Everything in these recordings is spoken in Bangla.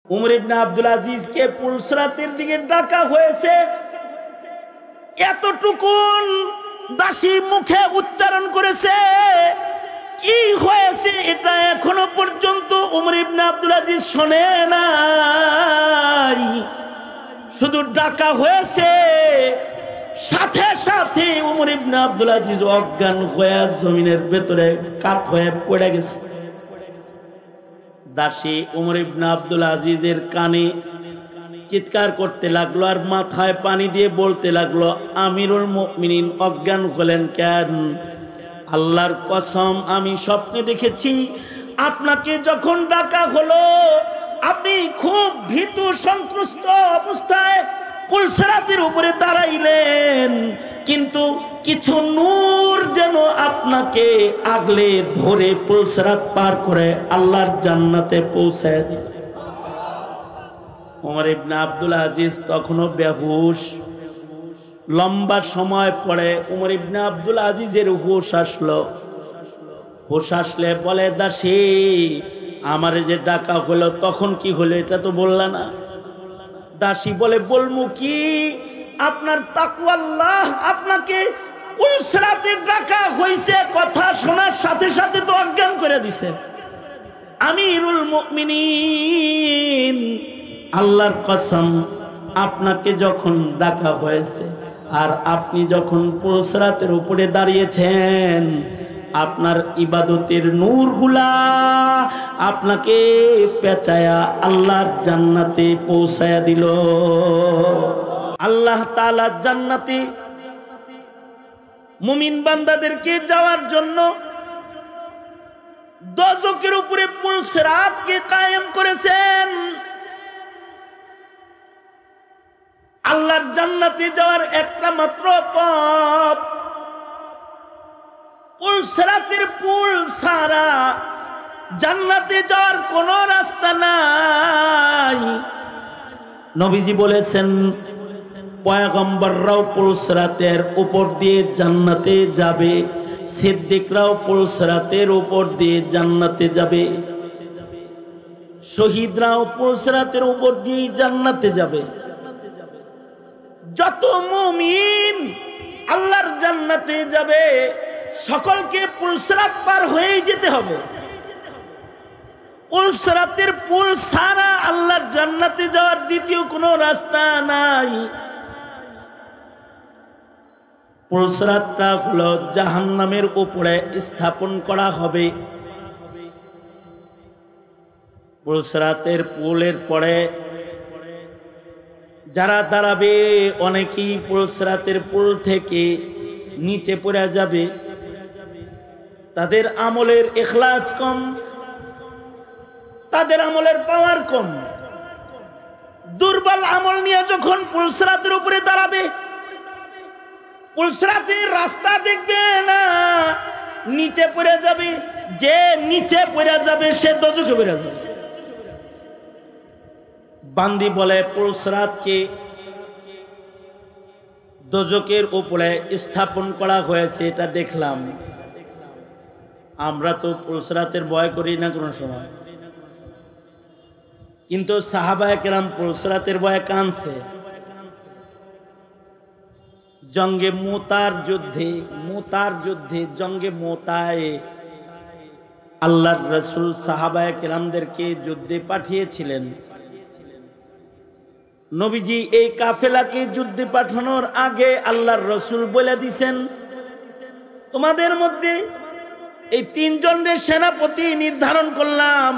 উমর ইবনে আব্দুল আজিজকে পুলসরাতের দিকে ডাকা হয়েছে। এতটুকুন দাসী মুখে উচ্চারণ করেছে, কি হয়েছে এটা এখনো পর্যন্ত উমর ইবনে আব্দুল আজিজ শোনে নাই। শুধু ডাকা হয়েছে, সাথে সাথে উমর ইবনে আব্দুল আজিজ অজ্ঞান হয়ে জমিনের ভেতরে কাত হয়ে পড়ে গেছে। দাসী উমর ইবনে আব্দুল আজিজের কানে চিৎকার করতে লাগলো আর মাথায় পানি দিয়ে বলতে লাগলো, আমিরুল মুমিনিন অজ্ঞান হলেন কেন? আল্লাহর কসম আমি স্বপ্নে দেখেছি আপনাকে যখন ডাকা হলো আপনি খুব ভীতু সন্ত্রস্ত অবস্থায় পুলসরাতের উপরে দাঁড়াইলেন, কিন্তু কিছু নূর যেন আপনাকে আগলে ধরে পুলসরাত পার করে আল্লাহর জান্নাতে পৌঁছায় দিয়েছে। ওমর ইবনে আব্দুল আজিজ তখনও বেহুশ। লম্বা সময় পরে উমর ইবনে আব্দুল আজিজের হুঁশ আসলো। হুঁশ আসলে বলে, দাসী আমারে যে ডাকা হলো তখন কি হলো এটা তো বললা না। দাসী বলে, বলমু কি, আপনার তাকওয়াল্লাহ আপনাকে পুলসরাতে ডাকা হইছে, কথা শোনার সাথে সাথে তো অজ্ঞান করে দিছে। আমিরুল মুমিনিন আল্লাহর কসম আপনাকে যখন ডাকা হয়েছে আর আপনি যখন পুলসরাতের উপরে দাঁড়িয়েছেন, আপনার ইবাদতের নূরগুলা আপনাকে পেঁচায়া আল্লাহর জান্নাতে পৌঁছায়া দিল। আল্লাহ তাআলা জান্নাতে মুমিন বান্দাদেরকে যাওয়ার জন্য দোজখের উপরে পুলসরাতকে কায়েম করেছেন। আল্লাহর জান্নাতে যাওয়ার একটা মাত্র পথ, পুলসরাতের পুল ছাড়া জান্নাতে যাওয়ার কোনো রাস্তা নাই। নবীজি বলেছেন, পয়গম্বররাও পুলসরাতের উপর দিয়ে জান্নাতে যাবে, সিদ্দিকরাও পুলসরাতের উপর দিয়ে জান্নাতে যাবে, শহীদরাও পুলসরাতের উপর দিয়ে জান্নাতে যাবে। যত মুমিন আল্লাহর জান্নাতে যাবে সকলকে পুলসরাত পার হয়েই যেতে হবে। পুলসরাতের পুল ছাড়া আল্লাহর জান্নাতে যাওয়ার দ্বিতীয় কোনো রাস্তা নাই। পুলসরাতটা হলো জাহান্নামের উপরে স্থাপন করা হবে। পুলসরাতের পুলের পরে যারা দাঁড়াবে অনেকেই পুলসরাতের পুল থেকে নিচে পড়ে যাবে। তাদের আমলের ইখলাস কম, তাদের আমলের পাওয়ার কম। দুর্বল আমল নিয়ে যখন পুলসরাতের উপরে দাঁড়াবে, পুলসরাতের রাস্তা দেখবে না, নিচে পড়ে যাবে। যে নিচে পড়ে যাবে সে দোজখে পড়ে যাবে। বান্দি বলে, পুলসরাতকে দোজখের উপরে স্থাপন করা হয়েছে, এটা দেখলাম। আমরা তো পুলসরাতের ভয় করি না কোনো সময়, কিন্তু সাহাবায়ে কেরাম পুলসরাতের ভয়ে কাঁদছে। জঙ্গে মুতার যুদ্ধে জঙ্গে মুতায় আল্লাহর রাসূল সাহাবায়ে কেরামদেরকে যুদ্ধে পাঠিয়েছিলেন। নবীজি এই কাফেলাকে যুদ্ধে পাঠানোর আগে আল্লাহর রাসূল বলে দিয়েছেন, তোমাদের মধ্যে এই তিনজনের সেনাপতি নির্ধারণ করলাম।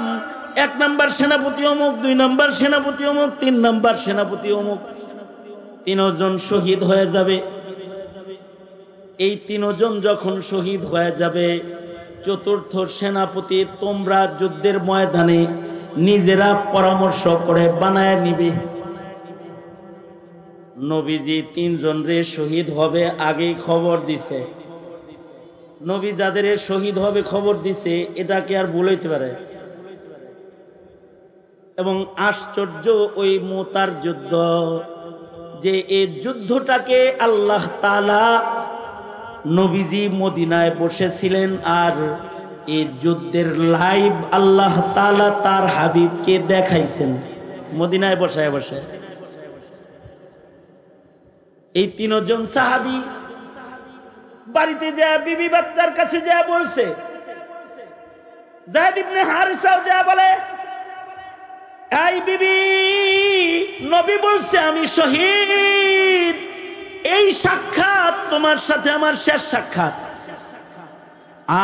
1 নাম্বার সেনাপতি অমুক, 2 নাম্বার সেনাপতি অমুক, 3 নাম্বার সেনাপতি অমুক। 3 জন শহীদ হয়ে যাবে। এই 3 জন যখন শহীদ হয়ে যাবে, 4র্থ সেনাপতি তোমরা যুদ্ধের ময়দানে নিজেরা পরামর্শ করে বানায় নিবে। নবীজি 3 জনরে শহীদ হবে আগেই খবর দিছে। নবী যাদের শহীদ হবে খবর দিছে, এটা কি আর ভুল হইতে পারে? এবং আশ্চর্য ওই মুতার যুদ্ধ, যে এই যুদ্ধটাকে আল্লাহ তাআলা, নবীজি মদিনায় বসেছিলেন আর এই যুদ্ধের লাইভ আল্লাহ তাআলা তার হাবিবকে দেখাইছেন। মদিনায় বসায় বসায়। এই তিনজন সাহাবী বাড়িতে যায় বিবি বাচ্চার কাছে যায় বলছে, যায়েদ ইবনে হারিসাও যায় বলে, এই বিবি, নবী বলছে আমি শহীদ, এই সাক্ষাৎ তোমার সাথে আমার শেষ সাক্ষাৎ,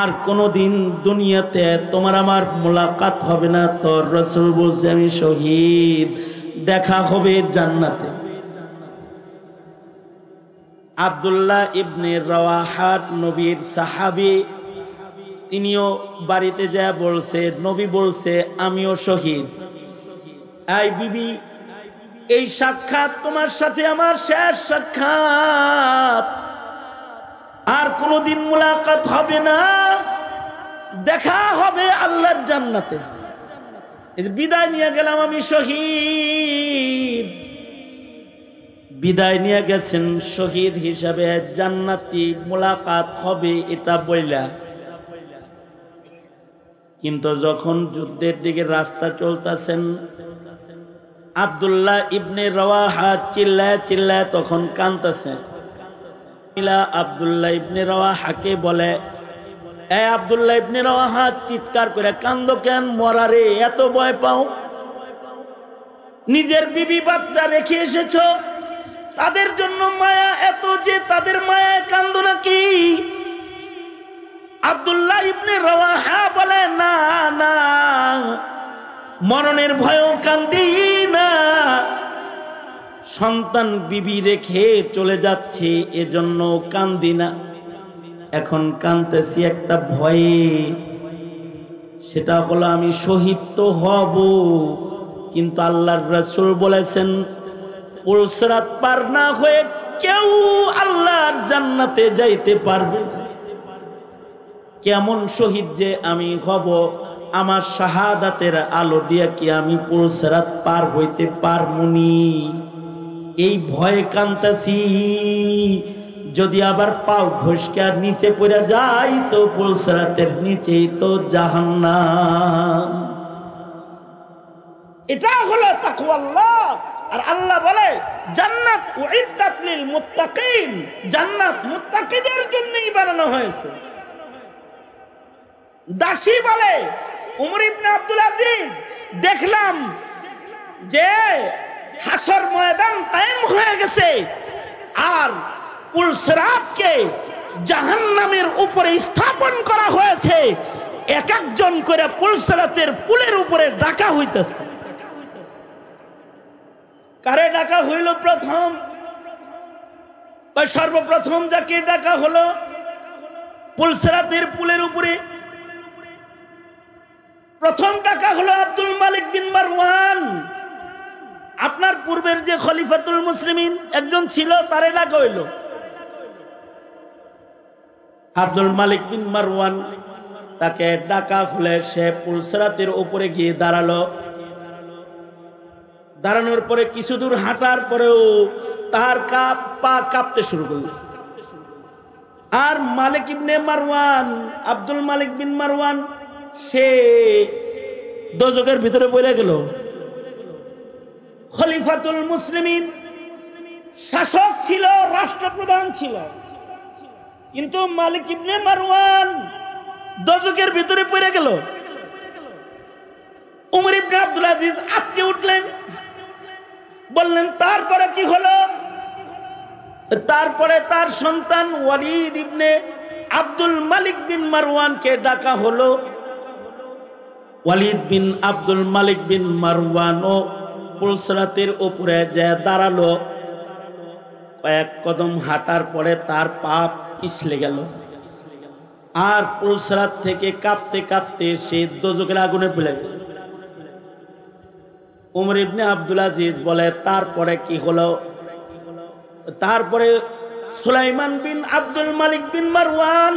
আর কোনদিন দুনিয়াতে তোমার আমার মোলাকাত হবে না। তোর রাসূল বলছে আমি শহীদ, দেখা হবে জান্নাতে। আব্দুল্লাহ ইবনে রাওয়াহা নবীর সাহাবী, তিনিও বাড়িতে যায় বলছে, নবী বলছে আমিও শহীদ। এই বিবি, এই সাক্ষাৎ তোমার সাথে আমার শেষ সাক্ষাৎ, আর কোনদিন মুলাকাত হবে না, দেখা হবে আল্লাহর জান্নাতে। বিদায় নিয়ে গেলাম আমি শহীদ। বিদায় নিয়ে গেছেন শহীদ হিসাবে, জান্নাতি মুলাকাত হবে এটা বইলা। কিন্তু যখন যুদ্ধের দিকে রাস্তা চলতেছেন, আব্দুল্লাহ ইবনে রাওয়াহা চিল্লায় চিল্লায় তখন কাঁদতেছে। আব্দুল্লাহ ইবনে রাওয়াহাকে বলে, এ আব্দুল্লাহ ইবনে রাওয়াহা, চিৎকার করে কান্দো কেন? মরারে এত ভয় পাও? নিজের বিবি বাচ্চা রেখে এসেছো, তাদের জন্য মায়া এত যে তাদের মায়ায় কান্দো নাকি? আব্দুল্লাহ ইবনে রাওয়াহা বলে, না না, মরণের ভয়ও কান্দি না, সন্তান বিবি রেখে চলে যাচ্ছে এজন্য কান্দি না। এখন কাঁদতেছি একটা ভয়ে, সেটা হলো আমি শহীদ তো হব, কিন্তু আল্লাহর রাসূল বলেছেন পুলসরাত পার না হয়ে কেউ আল্লাহর জান্নাতে যাইতে পারবে না। কেমন শহীদ যে আমি হব, আমার শাহাদাতের আলো দিয়ে কি আমি পুলসরাত পার হইতে পারমুনি? এই ভয়ে কান্তাছি, যদি আবার পাও ফসকে নিচে পড়ে যাই তো পুলসরাতের নিচেই তো জাহান্নাম। এটা হলো তাকওয়াল্লাহ। আর আল্লাহ বলে জান্নাত উইদ্দাত লিল মুত্তাকিন, জান্নাত মুত্তাকিদের জন্যই বানানো হয়েছে। দাসী বলে, উমর ইবনে আব্দুল আজিজ, দেখলাম যে হাসর ময়দান কায়েম হয়ে গেছে, আর পুলসরাতকে জাহান্নামের উপরে স্থাপন করা হয়েছে, এক একজন করে পুলসরাতের পুলের উপরে ডাকা হইতেছে। কারে ডাকা হইল? প্রথম সর্বপ্রথম যাকে ডাকা হলো পুলসরাতের পুলের উপরে, প্রথম ডাকা হলো আব্দুল মালিক বিন মারওয়ান। আপনার পূর্বের যে খলিফাতুল মুসলিমিন একজন ছিল, তারে ডাকা হইল। আব্দুল মালিক বিন মারওয়ান, তাকে ডাকা হলে সে পুলসরাতের উপরে গিয়ে দাঁড়ালো। দাঁড়ানোর পরে কিছু দূর হাঁটার পরেও তার পা কাঁপতে শুরু করল। আর মালিক ইবনে মারওয়ান, আব্দুল মালিক বিন মারওয়ান, সে দোজখের ভিতরে পড়ে গেল। খলিফাতুল মুসলিমিন শাসক ছিল, রাষ্ট্রপ্রধান ছিল, কিন্তু মালিক ইবনে মারওয়ান দোজখের ভিতরে পড়ে গেল। উমর ইবনে আব্দুল আজিজ আটকে উঠলেন, বললেন তারপরে কি হলো? তারপরে তার সন্তান ওয়ালিদ ইবনে আব্দুল মালিক বিন মারওয়ানকে ডাকা হলো। ওয়ালিদ বিন আব্দুল মালিক বিন মারওয়ানও পুলসরাতের উপরে যে দাঁড়ালো। কয়েক কদম হাঁটার পরে তার পা পিছলে গেল, আর পুলসরাত থেকে কাঁপতে কাঁপতে সে দোজখের আগুনে পড়ে গেল। উমর ইবনে আব্দুল আজিজ বলে তারপরে কি হলো? তারপরে সুলাইমান বিন আব্দুল মালিক বিন মারওয়ান,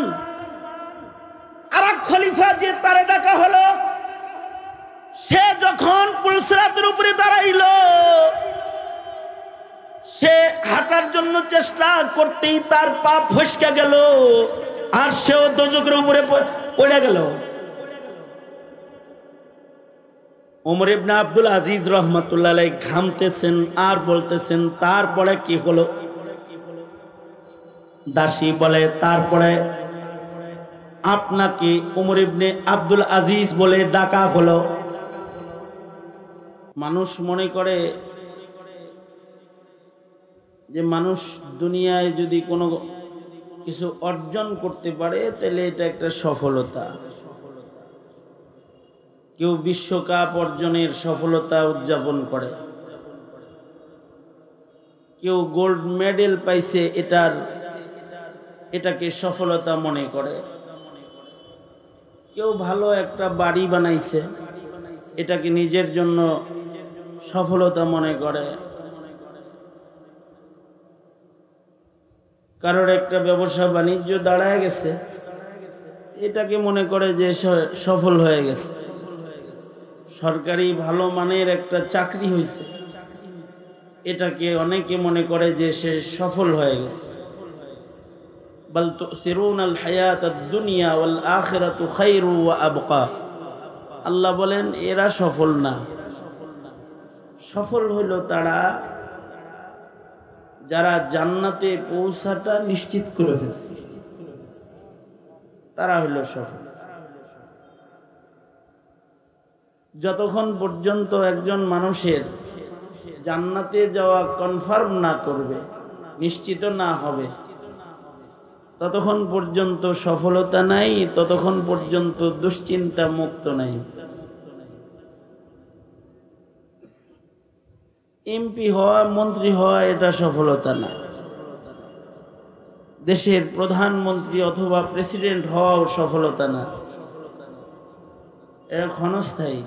আরেক খলিফা যে তারে ডাকা হলো, সে যখন পুলসরাতের উপরে দাঁড়াইল, সে হাঁটার জন্য চেষ্টা করতেই তার পা ফসকে গেল, আর সেও দোজখের উপরে পড়ে গেল। ওমর ইবনে আব্দুল আজিজ রহমাতুল্লাহ আলাইহি ঘামতেছেন আর বলতেছেন, তারপরে কি হলো? দাসী বলে, তারপরে আপনাকে ওমর ইবনে আব্দুল আজিজ বলে ডাকা হলো। মানুষ মনে করে যে মানুষ দুনিয়ায় যদি কোনো কিছু অর্জন করতে পারে তাহলে এটা একটা সফলতা। কেউ বিশ্বকাপ অর্জনের সফলতা উদযাপন করে, কেউ গোল্ড মেডেল পাইছে এটাকে সফলতা মনে করে, কেউ ভালো একটা বাড়ি বানাইছে এটাকে নিজের জন্য সফলতা মনে করে, কারোর একটা ব্যবসা বাণিজ্য দাঁড়ায় গেছে এটাকে মনে করে যে সফল হয়ে গেছে, সরকারি ভালো মানের একটা চাকরি হয়েছে এটাকে অনেকে মনে করে যে সে সফল হয়ে গেছে। বাল তুসিরুনাল হায়াতাদ দুনিয়া ওয়াল আখিরাতু খায়রু ওয়া আবকা। আল্লাহ বলেন এরা সফল না। সফল হলো তারা যারা জান্নাতে পৌঁছাটা নিশ্চিত করে ফেলছে, তারা হলো সফল। যতক্ষণ পর্যন্ত একজন মানুষের জান্নাতে যাওয়া কনফার্ম না করবে, নিশ্চিত না হবে, ততক্ষণ পর্যন্ত সফলতা নাই, ততক্ষণ পর্যন্ত দুশ্চিন্তা মুক্ত নাই। এমপি হওয়া, মন্ত্রী হওয়া এটা সফলতা না। দেশের প্রধানমন্ত্রী অথবা প্রেসিডেন্ট হওয়াও সফলতা না, এটা ক্ষণস্থায়ী।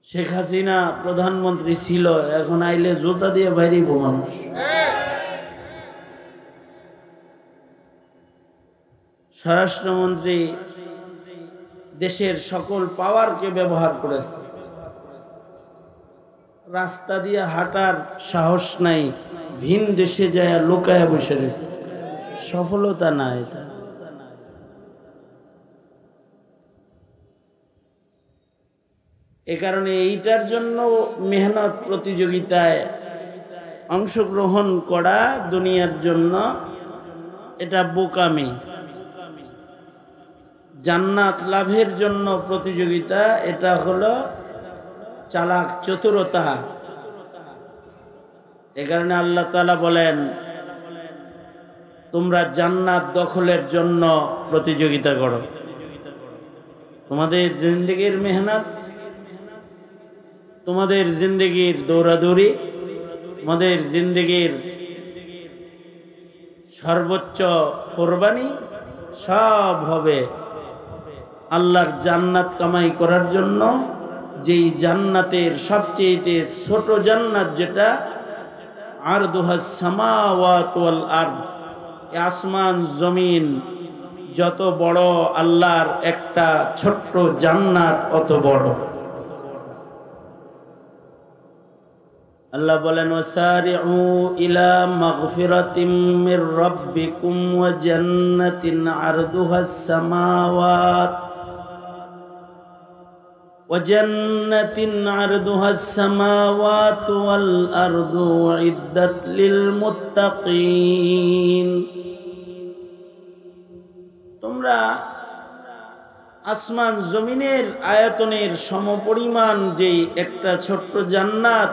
শেখ হাসিনা প্রধানমন্ত্রী ছিল, এখন আইলে জুতা দিয়ে বাইরেব মানুষ। স্বরাষ্ট্রমন্ত্রী দেশের সকল পাওয়ারকে ব্যবহার করেছে, রাস্তা দিয়ে হাঁটার সাহস নাই, ভিন দেশে যায় লুকায়া বসে রয়েছে। সফলতা না এটা। এ কারণে এইটার জন্য মেহনত প্রতিযোগিতায় অংশগ্রহণ করা দুনিয়ার জন্য এটা বোকামি। জান্নাত লাভের জন্য প্রতিযোগিতা এটা হলো চালাক চতুরতা। এ কারণে আল্লাহ তাআলা বলেন তোমরা জান্নাত দখলের জন্য প্রতিযোগিতা করো। তোমাদের জিন্দেগির মেহনত, তোমাদের জিন্দেগির দৌড়াদৌড়ি, তোমাদের জিন্দেগির সর্বোচ্চ কোরবানি সব হবে আল্লাহর জান্নাত কামাই করার জন্য। যেই জান্নাতের সবচেয়ে ছোট জান্নাত যেটা আরদুহাস সামাওয়াত ওয়াল আরদ, আসমান জমিন যত বড়, আল্লাহর একটা ছোট্ট জান্নাত অত বড়। আল্লাহ বলেন ওয়াসারিউ ইলা মাগফিরাতিম মির রাব্বিকুম ওয়া জান্নাতিন আরদুহাস সামাওয়াত ওয়াল আরদু উইদ্দাত লিল মুত্তাকিন। তোমরা আসমান জমিনের আয়তনের সমপরিমাণ যেই একটা ছোট্ট জান্নাত,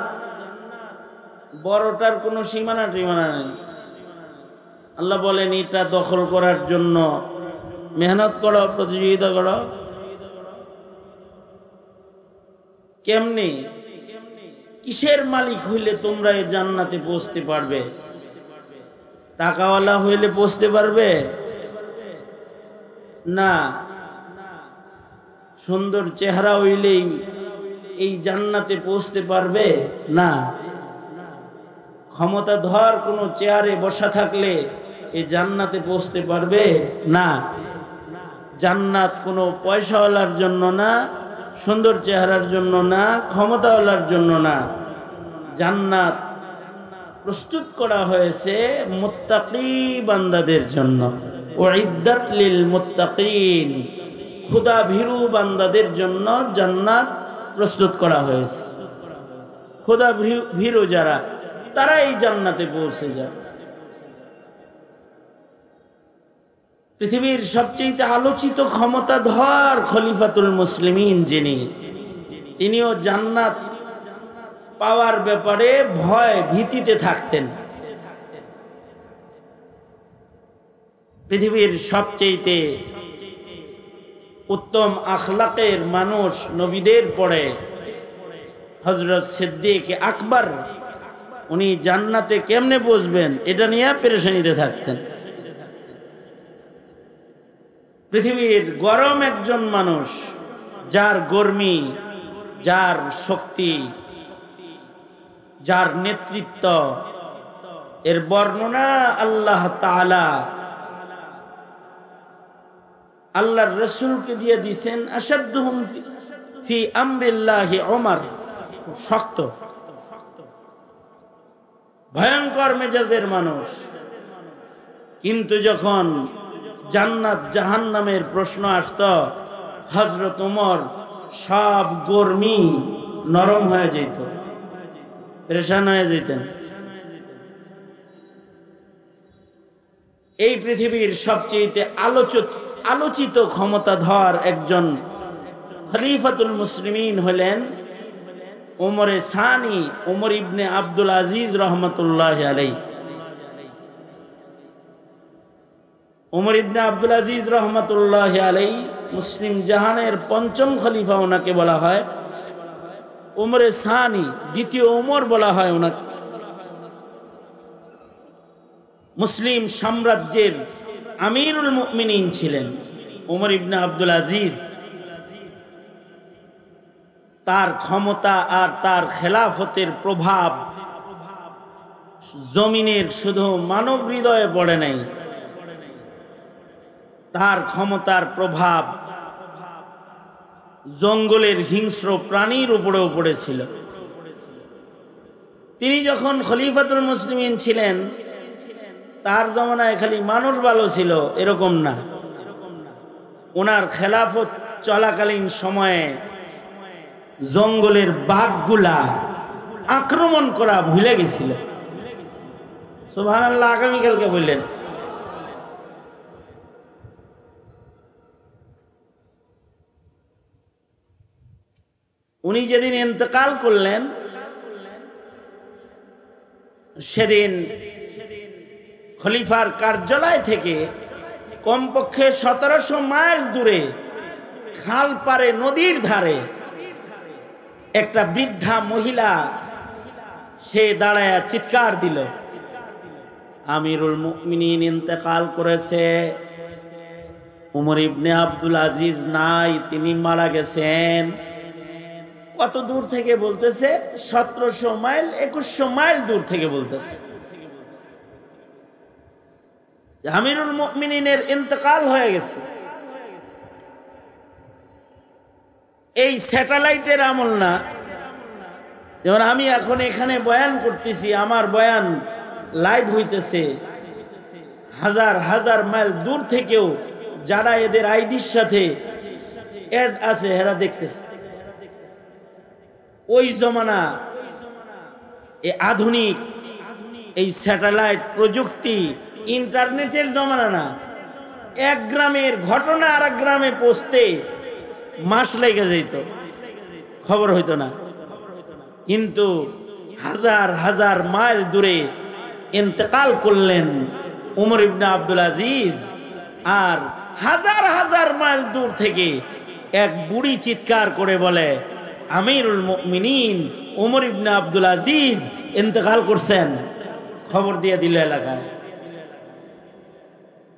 বড়টার কোনো সীমানা টিমানা নেই। আল্লাহ বলেন এটা দখল করার জন্য মেহনত করো, প্রতিযোগিতা করো। কেমনে, কিসের মালিক হইলে তোমরা এই জান্নাতে পৌঁছতে পারবে? টাকাওয়ালা হইলে পৌঁছতে পারবে না। সুন্দর চেহারা হইলেই এই জান্নাতে পৌঁছতে পারবে না। ক্ষমতাধর কোনো চেয়ারে বসা থাকলে এই জান্নাতে পৌঁছতে পারবে না। জান্নাত কোনো পয়সাওয়ালার জন্য না, সুন্দর চেহারার জন্য না, ক্ষমতাওয়ালার জন্য না। জান্নাত প্রস্তুত করা হয়েছে মুত্তাকি বান্দাদের জন্য। উইদ্দাত লিল মুত্তাকিন, খোদা ভীরু বান্দাদের জন্য জান্নাত প্রস্তুত করা হয়েছে। খোদা ভীরু যারা, তারা এই জান্নাতে পৌঁছে যাবে। পৃথিবীর সবচেয়ে আলোচিত ক্ষমতাধর খলিফাতুল মুসলিমিন যিনি, তিনিও জান্নাত পাওয়ার ব্যাপারে ভয় ভীতিতে থাকতেন। পৃথিবীর সবচেয়ে উত্তম আখলাকের মানুষ নবীদের পরে হযরত সিদ্দিক আকবর, উনি জান্নাতে কেমনে পৌঁছবেন এটা নিয়ে পেরেশানিতে থাকতেন। পৃথিবীর গরম একজন মানুষ, যার গর্মি, যার শক্তি, যার নেতৃত্ব, এর বর্ণনা আল্লাহ তাআলা আল্লাহর রাসূলকে দিয়ে দিয়েছেন। আশাদ্দুহুম ফি আমরিল্লাহি ওমর, শক্ত ভয়ঙ্কর মেজাজের মানুষ, কিন্তু যখন জান্নাত জাহান্নামের প্রশ্ন আসতো, হযরত ওমর সব গর্মি নরম হয়ে যেত, পেরেশান হয়ে যেতেন। এই পৃথিবীর সবচেয়ে আলোচিত ক্ষমতাধর একজন খলিফাতুল মুসলিমিন হলেন ওমরে সানি, ওমর ইবনে আব্দুল আজিজ রহমতুল্লাহ আলাইহি। ওমর ইবনে আব্দুল আজিজ রহমতুল্লাহ আলাইহি মুসলিম জাহানের পঞ্চম খলিফা ওনাকে বলা হয়। ওমরে সানি, দ্বিতীয় ওমর বলা হয় ওনাকে। মুসলিম সাম্রাজ্যের আমিরুল মুমিনিন ছিলেন ওমর ইবনে আব্দুল আজিজ। তার ক্ষমতা আর তার খেলাফতের প্রভাব জমিনের শুধু মানব হৃদয়ে পড়ে নাই, তার ক্ষমতার প্রভাব জঙ্গলের হিংস্র প্রাণীর উপরেও পড়েছিল। তিনি যখন খলিফাতুল মুসলিমিন ছিলেন, তার জমানায় খালি মানুষ ভালো ছিল এরকম না। ওনার খেলাফত চলাকালীন সময়ে জঙ্গলের বাঘগুলা আক্রমণ করা ভুলে গেছিল। সুবহানাল্লাহ, আগামীকালকে বললেন। উনি যেদিন ইন্তেকাল করলেন, সেদিন খলিফার কার্যালয় থেকে কমপক্ষে 1700 মাইল দূরে খাল পারে নদীর ধারে একটা বৃদ্ধা মহিলা সে দাঁড়ায় চিৎকার দিল, আমিরুল মুমিনিন ইন্তেকাল করেছে, ওমর ইবনে আব্দুল আজিজ নাই, তিনি মারা গেছেন। কত দূর থেকে বলতেছে? 1700 মাইল, 2100 মাইল দূর থেকে বলতেছে আমিরুল মুমিনিনের ইন্তেকাল হয়ে গেছে। এই স্যাটেলাইটের আমল না, যেমন আমি এখন এখানে বয়ান করতেছি, আমার বয়ান লাইভ হইতেছে, হাজার হাজার মাইল দূর থেকেও যারা এদের আইডির সাথে অ্যাড আছে এরা দেখতেছে। ওই জমানা আধুনিক এই স্যাটেলাইট প্রযুক্তি, ইন্টারনেটের জমানা না। এক গ্রামের ঘটনা আর এক গ্রামে পৌঁছতে মাস লেগে যেত, খবর হইতো না। কিন্তু হাজার হাজার মাইল দূরে ইন্তেকাল করলেন ওমর ইবনে আব্দুল আজিজ, আর হাজার হাজার মাইল দূর থেকে এক বুড়ি চিৎকার করে বলে, আমিরুল মুমিনিন ওমর ইবনে আব্দুল আজিজ ইন্তেকাল করছেন। খবর দিয়ে দিল এলাকায়।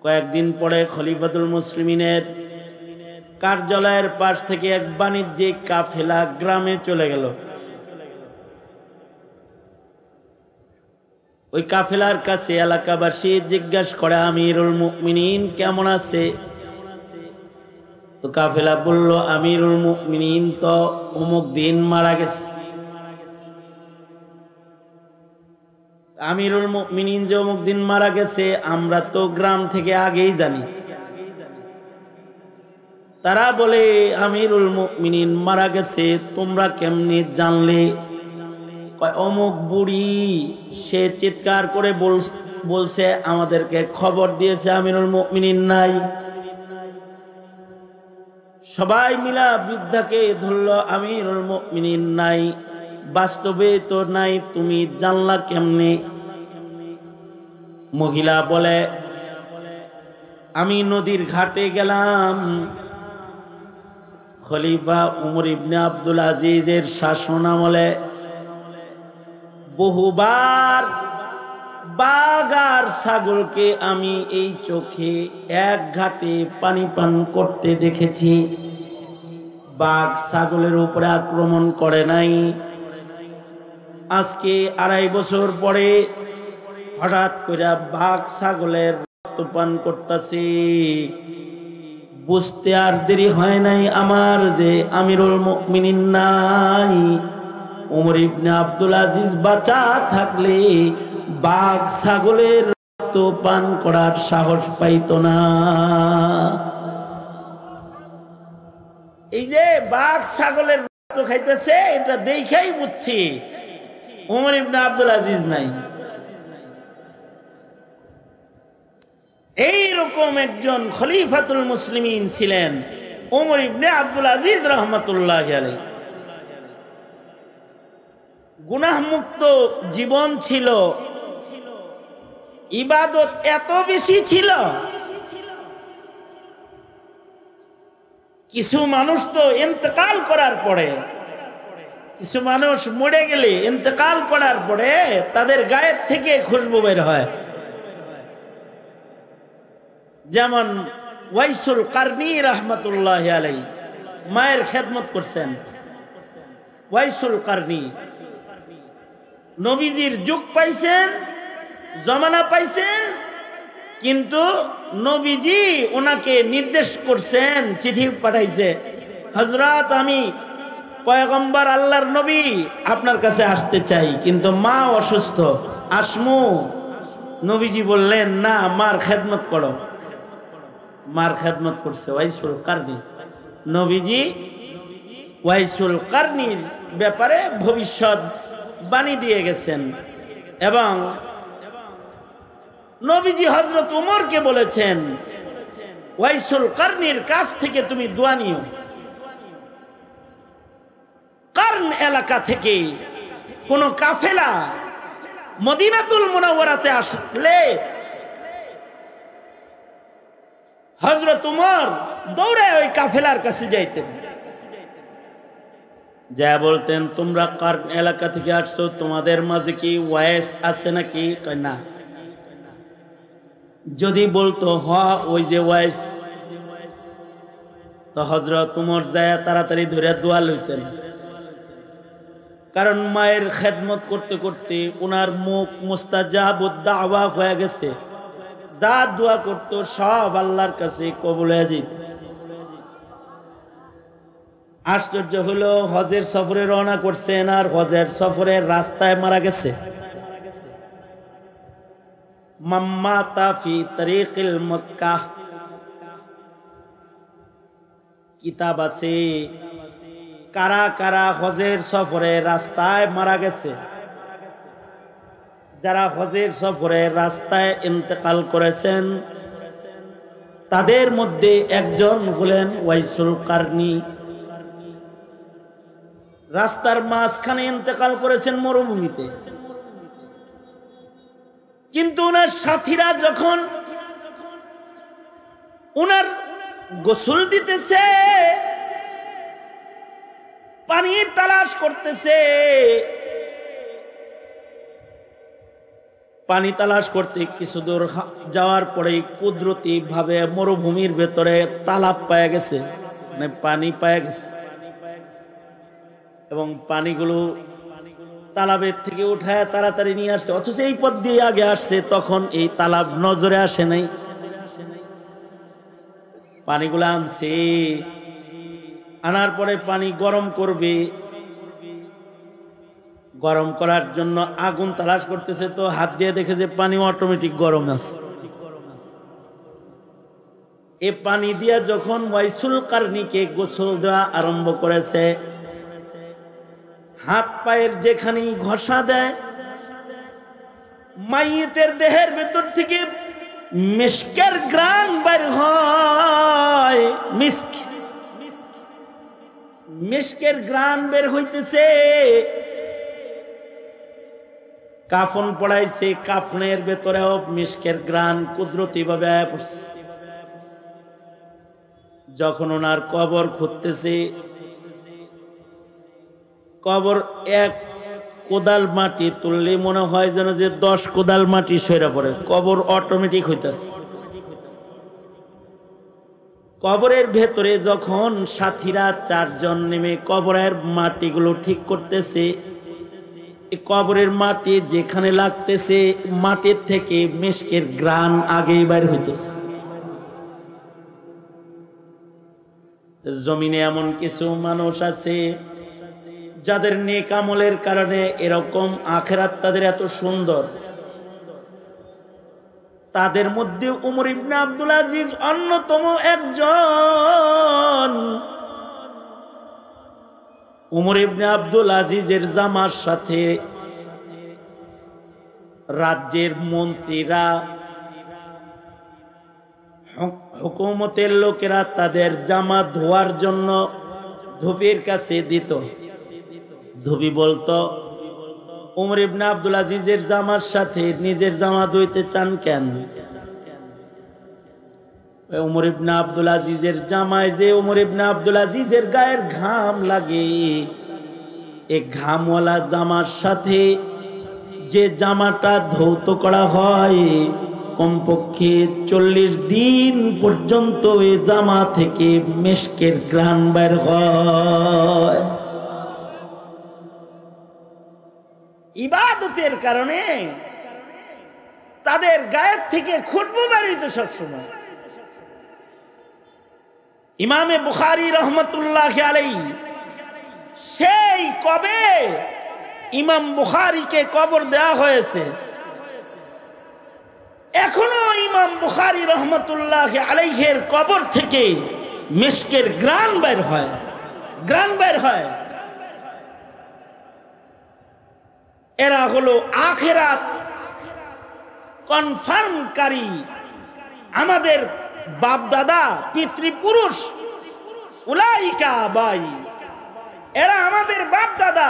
কয়েকদিন পরে খলিফাতুল মুসলিমিনের কার্যালয়ের পাশ থেকে এক বাণিজ্যিক কাফেলা গ্রামে চলে গেল। ওই কাফেলার কাছে এলাকাবাসী জিজ্ঞাসা করে, আমিরুল মুমিনিন কেমন আছে? তো কাফেলা বলল, আমিরুল মুমিনিন তো অমুক দিন মারা গেছে। আমিরুল মুমিনিন যে অমুক দিন মারা গেছে আমরা তো গ্রাম থেকে আগেই জানি। তারা বলে আমিরুল মুমিনিন মারা গেছে, তোমরা কেমনে জানলে? অমুক বুড়ি সে চিৎকার করে বলছে আমাদেরকে খবর দিয়েছে আমিরুল মুমিনিন নাই। সবাই মিলা বৃদ্ধাকে ধরল, আমিরুল মুমিনিন নাই, বাস্তবে তো নাই, তুমি জানলা কেমনে? মহিলা বলে আমি নদীর ঘাটে গেলাম, খলিফা উমর ইবনে আব্দুল আজিজের শাসনামলে বহুবার বাঘ আর ছাগলকে আমি এই চোখে এক ঘাটে পানি পান করতে দেখেছি। বাঘ ছাগলের উপরে আক্রমণ করে নাই। আজকে 2.5 বছর পরে হঠাৎ করে বাঘ ছাগলের রক্ত পান করতেছি। বুঝতে আর দেরি হয় নাই আমার যে আমিরুল মুমিনিন নাই। উমর ইবনে আব্দুল আজিজ বাঁচা থাকলে বাঘ ছাগলের রক্ত পান করার সাহস পাইত না। এই যে বাঘ ছাগলের রক্ত খাইতেছে, এটা দেখাই বুঝছি উমর ইবনে আব্দুল আজিজ নাই। এইরকম একজন খলিফাতুল মুসলিমিন ছিলেন উমর ইবনে আব্দুল আজিজ রহমতুল্লাহ আলাইহি। গুনাহ মুক্ত জীবন ছিল, ইবাদত এত বেশি ছিল। কিছু মানুষ তো ইন্তেকাল করার পরে, কিছু মানুষ মরে গেলে ইন্তেকাল করার পরে তাদের গায়ের থেকে খুশবু বের হয়। যেমন ওয়াইসুল কারনি রহমতুল্লাহ আলাইহি মায়ের খেদমত করছেন। ওয়াইসুল কারনি নবীজির যুগ পাইছেন, জমানা পাইছেন, কিন্তু নবীজি ওনাকে নির্দেশ করছেন, চিঠি পাঠাইছে, হযরত আমি পয়গম্বর আল্লাহর নবী আপনার কাছে আসতে চাই, কিন্তু মা অসুস্থ, আসমু। নবীজি বললেন না, মার খেদমত করো। মার খেদমত করছে ওয়াইসুল কারনি। নবীজি ওয়াইসুল কারনির ব্যাপারে ভবিষ্যৎ বাণী দিয়ে গেছেন এবং নবীজি হযরত উমরকে বলেছেন ওয়াইসুল কারনির কাছ থেকে তুমি দোয়া নিও। কারন এলাকা থেকে কোন কাফেলা মদিনাতুল মুনাওয়ারাতে আসলে হযরত উমর দৌড়ে ওই কাফেলার কাছে যাইতেন, যা বলতেন তোমরা কারন এলাকা থেকে আসছো, তোমাদের মাঝে কি ওয়াইস আছে নাকি? কয় না। যদি বলতো হ ওই যে ওয়াইস, তো হযরত উমর যায় তাড়াতাড়ি ধরে দোয়া লইতেন। কারণ মায়ের খেদমত করতে করতে ওনার মুখ মুস্তাজাবুদ দাওয়া হয়ে গেছে, যা দোয়া করতো সব আল্লাহর কাছে কবুল হয়ে যেত। আশ্চর্য হলো, হজের সফরে রওনা করছেন আর হজের সফরের রাস্তায় মারা গেছে। মাম্মাতা ফি তরিকিল মক্কাহ কিতাব আছে, কারা কারা হজের সফরে রাস্তায় মারা গেছে। যারা হজের সফরে রাস্তায় ইন্তেকাল করেছেন তাদের মধ্যে একজন হলেন ওয়াইসুল কারনি। রাস্তার মাঝখানে ইন্তেকাল করেছেন মরুভূমিতে, কিন্তু ওনার সাথীরা যখন ওনার গোসল দিতেছে, পানির তালাশ করতেছে, পানি তালাশ করতে কিছু দূর যাওয়ার পরেই কুদরতি ভাবে মরুভূমির ভেতরে তালাব পায়ে গেছে, মানে পানি পায়ে গেছে এবং পানিগুলো তালাবের থেকে উঠায় তাড়াতাড়ি নিয়ে আসছে। অথচ এই পথ দিয়ে আগে আসছে, তখন এই তালাব নজরে আসে নাই। পানিগুলো আনছে, আনার পরে পানি গরম করবে, গরম করার জন্য আগুন তালাশ করতেছে, তো হাত দিয়ে দেখে যে পানি অটোমেটিক গরম আছে। এ পানি দিয়া যখন ওয়াইসুল কারনীকে গোসল দেওয়া আরম্ভ করেছে, হাত পায়ের যেখানেই ঘষা দেয়, মাইয়িতের দেহের ভেতর থেকে মিস্কের ঘ্রাণ বের হয়। মিস্কের ঘ্রাণ বের হইতেছে। কাফন পড়াইছে, কাফনের ভেতরেও মিস্কের ঘ্রাণ কুদরতি ভাবে পড়ছে। যখন ওনার কবর খুঁড়তেছে, কবর এক কোদাল মাটি তুললে মনে হয় যেন যে 10 কোদাল মাটি সরে পড়ে। কবর অটোমেটিক হইতেছে। কবরের ভেতরে যখন সাথীরা 4 জন নেমে কবরের মাটিগুলো ঠিক করতেছে, কবরের মাটি যেখানে লাগতেছে মাটির থেকে মিস্কের ঘ্রাণ আগেই বাইর হইতেছে। জমিনে এমন কিছু মানুষ আছে যাদের নেক আমলের কারণে এরকম আখিরাত তাদের এত সুন্দর। তাদের মধ্যে উমর ইবনে আব্দুল আজিজ অন্যতম একজন। উমর ইবনে আব্দুল আজিজের জামার সাথে রাজ্যের মন্ত্রীরা, হুকুমতের লোকেরা তাদের জামা ধোয়ার জন্য ধুবির কাছে দিত। ধুবি বলতো, উমর ইবনে আব্দুল আজিজের জামার সাথে নিজের জামা ধুইতে চান কেন? উমর ইবনে আব্দুল আজিজের জামায় যে উমর ইবনে আব্দুল আজিজের গায়ের ঘাম লাগে, এই ঘামওয়ালা জামার সাথে যে জামাটা ধৌত করা হয়, কমপক্ষে 40 দিন পর্যন্ত এই জামা থেকে মিস্কের ঘ্রাণ বের হয়। ইবাদতের কারণে তাদের গায়ের থেকে খুশবু বেরিত সবসময়। ইমামে বুখারী রহমতুল্লাহ আলাইহি সেই কবে ইমাম বুখারীকে কবর দেওয়া হয়েছে, এখনো ইমাম বুখারী রহমতুল্লাহ আলাইহির কবর থেকে মিস্কের ঘ্রাণ বের হয়, ঘ্রাণ বের হয়। এরা হলো আখিরাত কনফার্মকারী আমাদের বাপ দাদা পিতৃপুরুষ। উলাইকা আবাই, এরা আমাদের বাপ দাদা।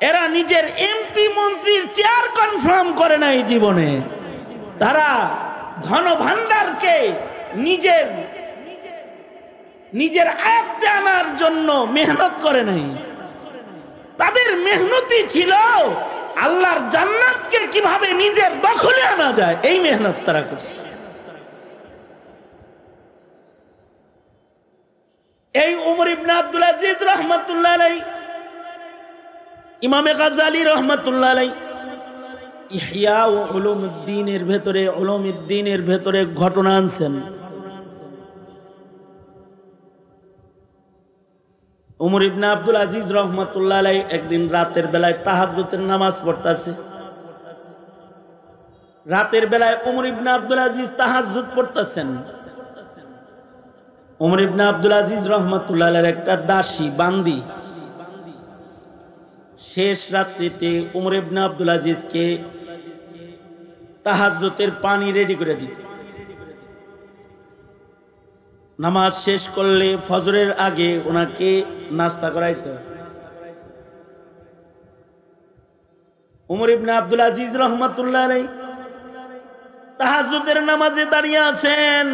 এরা নিজের এমপি মন্ত্রীর চেয়ার কনফার্ম করে নাই জীবনে। তারা ধন ভান্ডারকে নিজের আয়ত্তে আনার জন্য মেহনত করে নাই। তাদের মেহনতি ছিল আল্লাহর জান্নাতকে কিভাবে নিজের দখলে আনা যায়, এই মেহনত তারা করছে। এই উমর ইবনে আব্দুল আজিজ রহমাতুল্লাহ আলাইহি, ইমামে গাজ্জালী রহমাতুল্লাহ আলাইহি ইহয়া উলুমুদ্দিনের ভেতরে ঘটনা আনছেন। উমর ইবনে আব্দুল আজিজ রহমাতুল্লাহ আলাইহি একদিন রাতের বেলায় তাহাজ্জুদের নামাজ পড়তেছে। রাতের বেলায় উমর ইবনে আব্দুল আজিজ তাহাজ্জুদ পড়তেছেন। উমর ইবনে আব্দুল আজিজ রহমাতুল্লাহ আলাইহির একটা দাসী বান্দি শেষ রাত্রিতে উমর ইবনে আব্দুল আজিজকে তাহাজ্জুদের পানি রেডি করে দিত। নামাজ শেষ করলে ফজরের আগে ওনাকে নাস্তা করাইত। উমর ইবনে আব্দুল আজিজ রহমাতুল্লাহ আলাইহি তাহাজ্জুদের নামাজে দাঁড়িয়ে আছেন।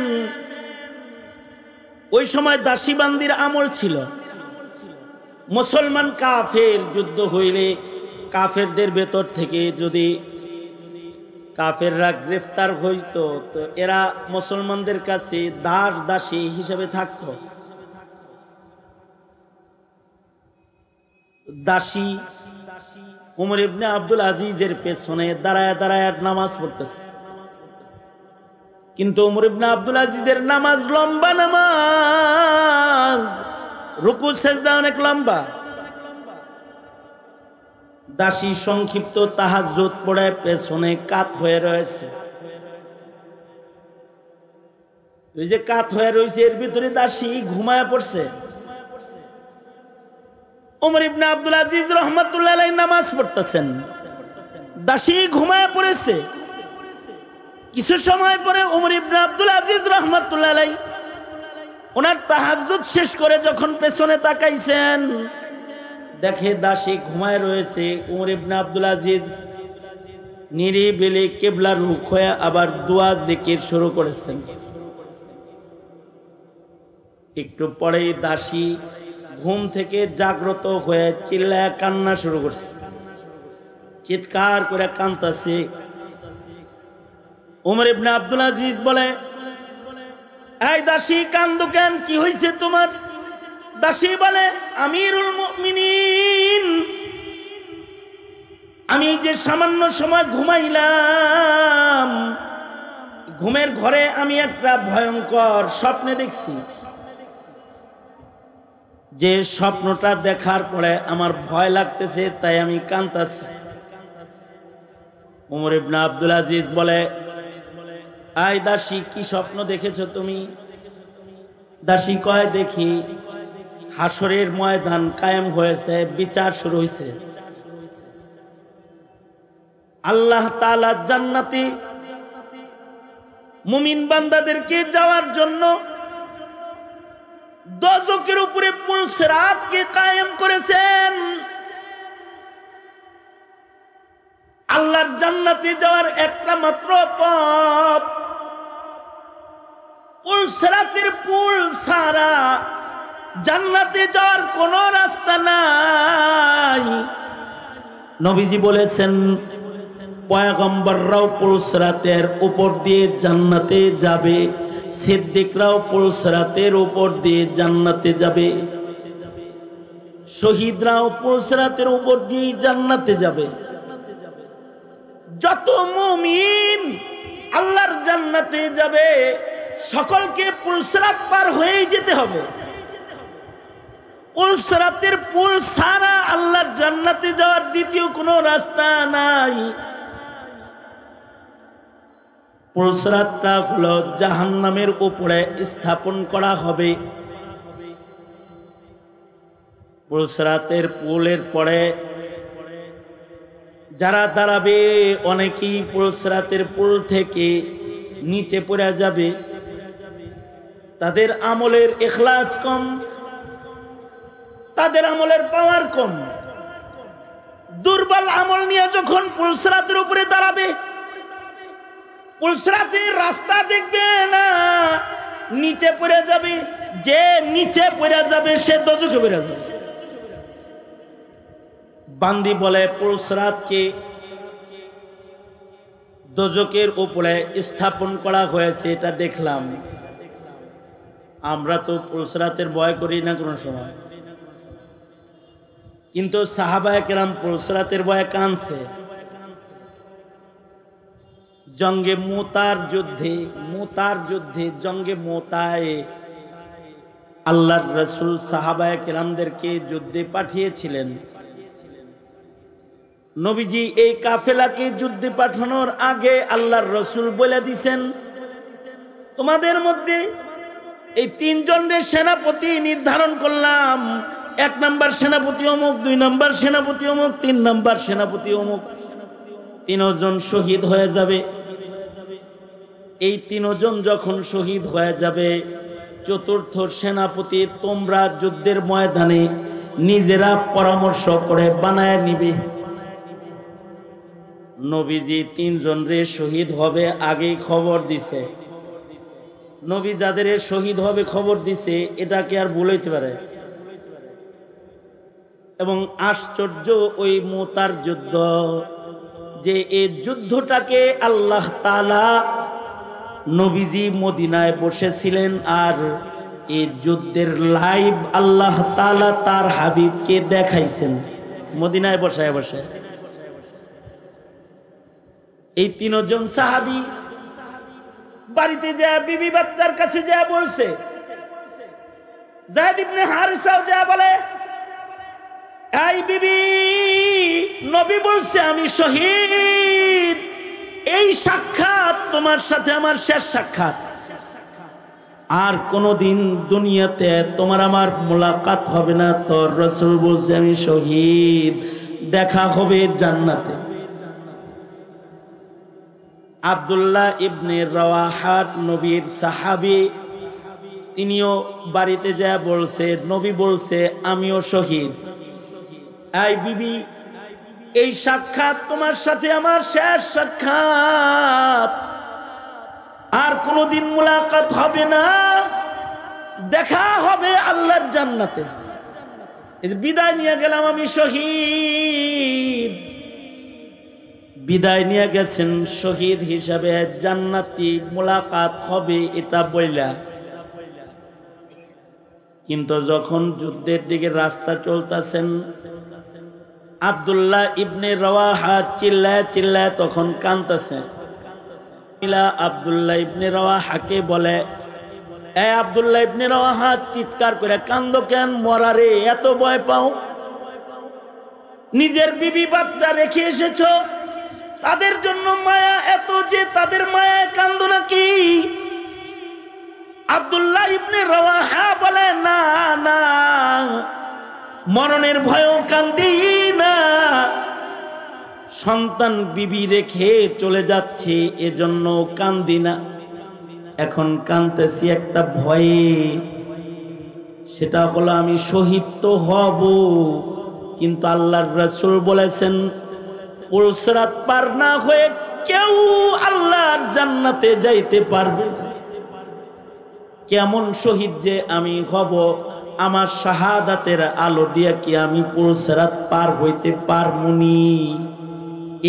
ওই সময় দাসী বান্দির আমল ছিল। মুসলমান কাফের যুদ্ধ হইলে কাফেরদের ভেতর থেকে যদি কাফেররা গ্রেফতার হইতো তো এরা মুসলমানদের কাছে দাসী হিসেবে থাকত। দাসী উমর ইবনে আব্দুল আজিজের পেছনে দাঁড়ায় দাঁড়ায় নামাজ পড়তেছে। কিন্তু উমর ইবনে আব্দুল আজিজের নামাজ লম্বা নামাজ, রুকু সেজদা অনেক লম্বা। দাসী সংক্ষিপ্ত তাহাজ্জুদ পড়ে পেছনে কাত হয়ে রয়েছে। ওই যে কাত হয়ে রয়েছে এর ভিতরে দাসী ঘুমায় পড়ছে। ওমর ইবনে আব্দুল আজিজ রহমাতুল্লাহ আলাইহি নামাজ পড়তেছেন, দাসী ঘুমায় পড়েছে। কিছু সময় পরে ওমর ইবনে আব্দুল আজিজ রহমাতুল্লাহ আলাইহি ওনার তাহাজ্জুদ শেষ করে যখন পেছনে তাকাইছেন, দেখে দাসী ঘুমায় রয়েছে। ওমর ইবনে আব্দুল আজিজ নিরিবিলি কিবলার মুখ হয়ে আবার দোয়া জিকির শুরু করেছেন। একটু পরেই দাসী ঘুম থেকে জাগ্রত হয়ে চিল্লায় কান্না শুরু করছে, চিৎকার করে কাঁদতেছে। ওমর ইবনে আব্দুল আজিজ বলে, এই দাসী কান্দো কেন, কি হয়েছে তোমার? দাসী বলে, আমিরুল মুমিনিন, আমি যে সামান্য সময় ঘুমাইলাম, ঘুমের ঘরে আমি একটা ভয়ঙ্কর স্বপ্নে দেখছি। যে স্বপ্নটা দেখার পরে আমার ভয় লাগতেছে, তাই আমি কাঁদতেছি। ওমর ইবনে আব্দুল আজিজ বলে, আই দাসী, কি স্বপ্ন দেখেছো তুমি? দাসী কয়, দেখি হাসরের ময়দান কায়েম হয়েছে, বিচার শুরু হয়েছে। আল্লাহ তাআলা জান্নাতি মুমিন বান্দাদেরকে যাওয়ার জন্য দোজখের উপরে পুল সিরাতকে কায়েম করেছেন। আল্লাহর জান্নাতে যাওয়ার একটা মাত্র পথ, পুল সিরাতের পুল ছাড়া জান্নাতে যাওয়ার কোনো রাস্তা নাই। নবীজি বলেছেন, পয়গম্বররাও পুল সিরাতের উপর দিয়ে জান্নাতে যাবে, সিদ্দিকরাও পুল সিরাতের উপর দিয়ে জান্নাতে যাবে, শহীদরাও পুল সিরাতের উপর দিয়ে জান্নাতে যাবে। যত মুমিন আল্লাহর জান্নাতে যাবে, সকলকে পুল সিরাত পার হয়ে যেতে হবে। পুল সিরাতের পুল ছাড়া আল্লাহর জান্নাতে যাওয়ার দ্বিতীয় কোনো রাস্তা নাই। পুল সিরাতটা হলো জাহান্নামের উপরে স্থাপন করা হবে। পুল সিরাতের পুলের পরে যারা দাঁড়াবে, অনেকেই পুল সিরাতের পুল থেকে নিচে পড়ে যাবে। তাদের আমলের ইখলাস কম, তাদের আমলের পাওয়ার কম। দুর্বল আমল নিয়ে যখন পুল সিরাতের উপরে দাঁড়াবে, পুল সিরাতের রাস্তা দেখবে না, নিচে পড়ে যাবে। যে নিচে পড়ে যাবে সে দোজখে পড়ে যাবে। বান্দি বলে, পুল সিরাতকে দোজখের উপরে স্থাপন করা হয়েছে, এটা দেখলাম। আমরা তো পুল সিরাতের ভয় করি না কোনো সময়, কিন্তু সাহাবায়ে কেরাম পুল সিরাতের ভয়ে কাঁদছে। জঙ্গে মুতার যুদ্ধে জঙ্গে মুতায় আল্লাহর রাসূল সাহাবায়ে কেরামদেরকে যুদ্ধে পাঠিয়েছিলেন। নবীজি এই কাফেলাকে যুদ্ধে পাঠানোর আগে আল্লাহর রাসূল বলে দিয়েছেন, তোমাদের মধ্যে এই তিনজনের সেনাপতি নির্ধারণ করলাম। 1 নম্বর সেনাপতি অমুক, 2 নম্বর সেনাপতি অমুক, 3 নম্বর সেনাপতি অমুক। 3 জন শহীদ হয়ে যাবে। এই 3 জন যখন শহীদ হয়ে যাবে, 4র্থ সেনাপতি তোমরা যুদ্ধের ময়দানে নিজেরা পরামর্শ করে বানায় নিবে। নবীজি 3 জনরে শহীদ হবে আগেই খবর দিছে। নবী যাদের শহীদ হবে খবর দিছে, এটাকে আর ভুলাইতে পারে? এবং আশ্চর্য ওই মুতার যুদ্ধ, যে এই যুদ্ধটাকে আল্লাহ তাআলা, নবীজি মদিনায় বসেছিলেন আর এই যুদ্ধের লাইভ আল্লাহ তাআলা তার হাবিবকে দেখাইছেন মদিনায় বসায় বসে। এই 3 জন সাহাবী বাড়িতে যায়, বিবি বাচ্চার কাছে যায় বলছে। যায়েদ ইবনে হারিসাও যায় বলে, এই বিবি, নবী বলছে আমি শহীদ, এই সাক্ষাৎ তোমার সাথে আমার শেষ সাক্ষাৎ। আর কোনোদিন দুনিয়াতে তোমার আমার মোলাকাত হবে না। তোর রাসূল বলছে আমি শহীদ, দেখা হবে জান্নাতে। আব্দুল্লাহ ইবনে রাওয়াহা নবীর সাহাবী, তিনিও বাড়িতে যা বলছে, নবী বলছে আমিও শহীদ। এই বিবি, এই সাক্ষাৎ তোমার সাথে আমার শেষ সাক্ষাৎ, আর কোনোদিন মুলাকাত হবে না, দেখা হবে আল্লাহর জান্নাতে। বিদায় নিয়ে গেলাম আমি শহীদ। বিদায় নিয়ে গেছেন শহীদ হিসাবে, জান্নাতি মুলাকাত হবে এটা বইলা। কিন্তু যখন যুদ্ধের দিকে রাস্তা চলতেছেন, আব্দুল্লাহ ইবনে রাওয়াহা চিল্লায় চিল্লায় তখন কাঁদতেছে। আব্দুল্লাহ ইবনে রাওয়াহাকে বলে, এ আব্দুল্লাহ ইবনে রাওয়াহা, চিৎকার করে কান্দো কেন? মরারে এত ভয় পাও? নিজের বিবি বাচ্চা রেখে এসেছো, তাদের জন্য মায়া এত যে তাদের মায়ায় কান্দো নাকি? আব্দুল্লাহ ইবনে রাওয়াহা বলে, না না, মরণের ভয়ও কান্দি না, সন্তান বিবি রেখে চলে যাচ্ছে এজন্য কান্দি না। এখন কাঁদতেছি একটা ভয়ে, সেটা হলো আমি শহীদ তো হব, কিন্তু আল্লাহর রাসূল বলেছেন পুলসরাত পার না হয়ে কেউ আল্লাহর জান্নাতে যাইতে পারবে না। কেমন শহীদ যে আমি হব, আমার শাহাদাতের আলো দিয়ে কি আমি পুলসরাত পার হইতে পারমুনি?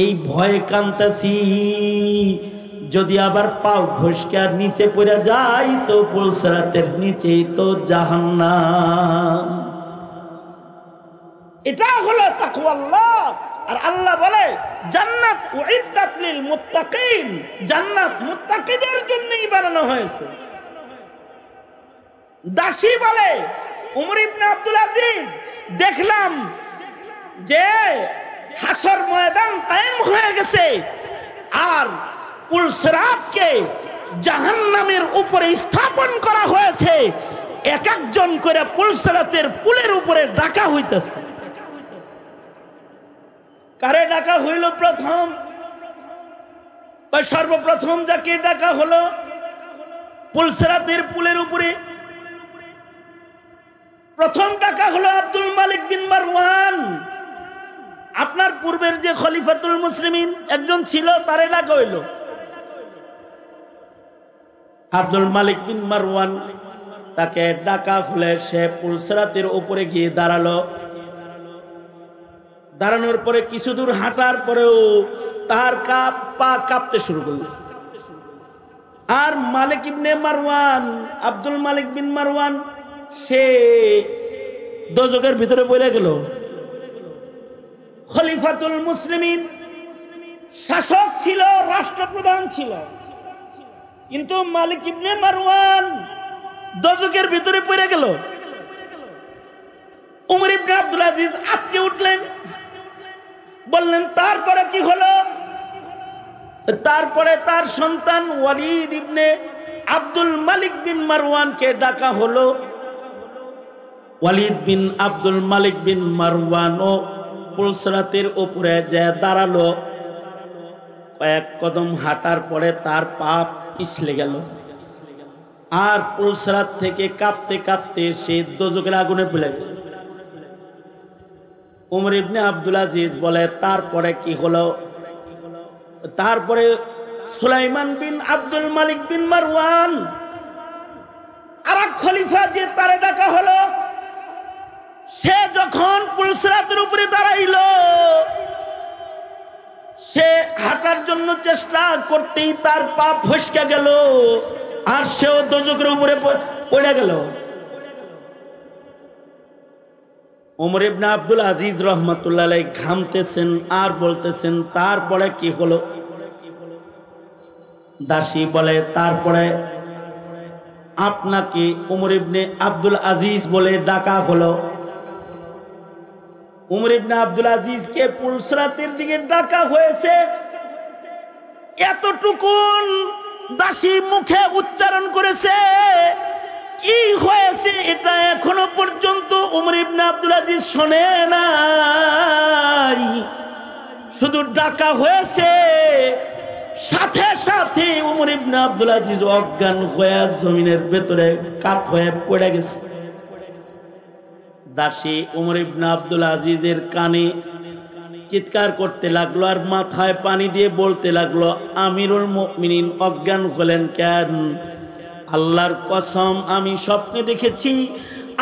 এই ভয়ে কান্তাছি, যদি আবার পাও ফসকে নিচে পড়ে যাই তো পুলসরাতের নিচেই তো জাহান্নাম। এটা হলো তাকওয়াল্লাহ। আর আল্লাহ বলে জান্নাত উইদ্দাত লিল মুত্তাকিন, জান্নাত মুত্তাকিদের জন্যই বানানো হয়েছে। দাসী বলে, উমর ইবনে আব্দুল আজিজ, দেখলাম যে হাসর ময়দান কায়েম হয়ে গেছে আর পুলসরাতকে জাহান্নামের উপরে স্থাপন করা হয়েছে, এক একজন করে পুলসরাতের পুলের উপরে ডাকা হইতেছে। কারে ডাকা হইল প্রথম? সর্বপ্রথম যাকে ডাকা হলো পুলসরাতের পুলের উপরে, প্রথম ডাকা হলো আব্দুল মালিক বিন মারওয়ান। আপনার পূর্বের যে খলিফাতুল মুসলিমিন একজন ছিল, তারে ডাকা হইল আব্দুল মালিক বিন মারওয়ান। তাকে ডাকা হলে সে পুলসরাতের উপরে গিয়ে দাঁড়ালো। দাঁড়ানোর পরে কিছু দূর হাঁটার পরেও তার পা কাঁপতে শুরু করল। আর মালিক ইবনে মারওয়ান, আব্দুল মালিক বিন মারওয়ান, সে দোজখের ভিতরে পড়ে গেল। খলিফাতুল মুসলিমিন শাসক ছিল, রাষ্ট্রপ্রধান ছিল, কিন্তু মালিক ইবনে মারওয়ান দোজখের ভিতরে পড়ে গেল। উমর ইবনে আব্দুল আজিজ আটকে উঠলেন, বললেন তারপরে কি হলো? তারপরে তার সন্তান ওয়ালিদ ইবনে আব্দুল মালিক বিন মারওয়ানকে ডাকা হলো। ওয়ালিদ বিন আব্দুল মালিক বিন মারওয়ানও পুলসরাতের উপরে যে দাঁড়ালো। কয়েক কদম হাঁটার পরে তার পা পিছলে গেল, আর পুলসরাত থেকে কাঁপতে কাঁপতে সে দোজখের আগুনে পড়ে গেল। উমর ইবনে আব্দুল আজিজ বলে, তারপরে কি হলো? তারপরে সুলাইমান বিন আব্দুল মালিক বিন মারওয়ান, আরেক খলিফা যে তারে ডাকা হলো, সে যখন পুলসরাতের উপরে দাঁড়াইল, সে হাঁটার জন্য চেষ্টা করতেই তার পা ফসকে গেল, আর সেও দোজখের উপরে পড়ে গেল। ওমর ইবনে আব্দুল আজিজ রহমাতুল্লাহ আলাইহি ঘামতেছেন আর বলতেছেন তারপরে কি হলো? দাসী বলে, তারপরে আপনাকে ওমর ইবনে আব্দুল আজিজ বলে ডাকা হলো। উমর ইবনে আব্দুল আজিজকে পুলসরাতের দিকে ডাকা হয়েছে, এতটুকুন দাসী মুখে উচ্চারণ করেছে, কি হয়েছে এটা এখনো পর্যন্ত ওমর ইবনে আব্দুল আজিজ শোনে নাই। শুধু ডাকা হয়েছে, সাথে সাথে ওমর ইবনে আব্দুল আজিজ অজ্ঞান হয়ে জমিনের ভেতরে কাত হয়ে পড়ে গেছে। দাসী ওমর ইবনে আব্দুল আজিজের কানে চিৎকার করতে লাগলো আর মাথায় পানি দিয়ে বলতে লাগলো, আমিরুল মুমিনিন অজ্ঞান হলেন কেন? আল্লাহর কসম আমি স্বপ্নে দেখেছি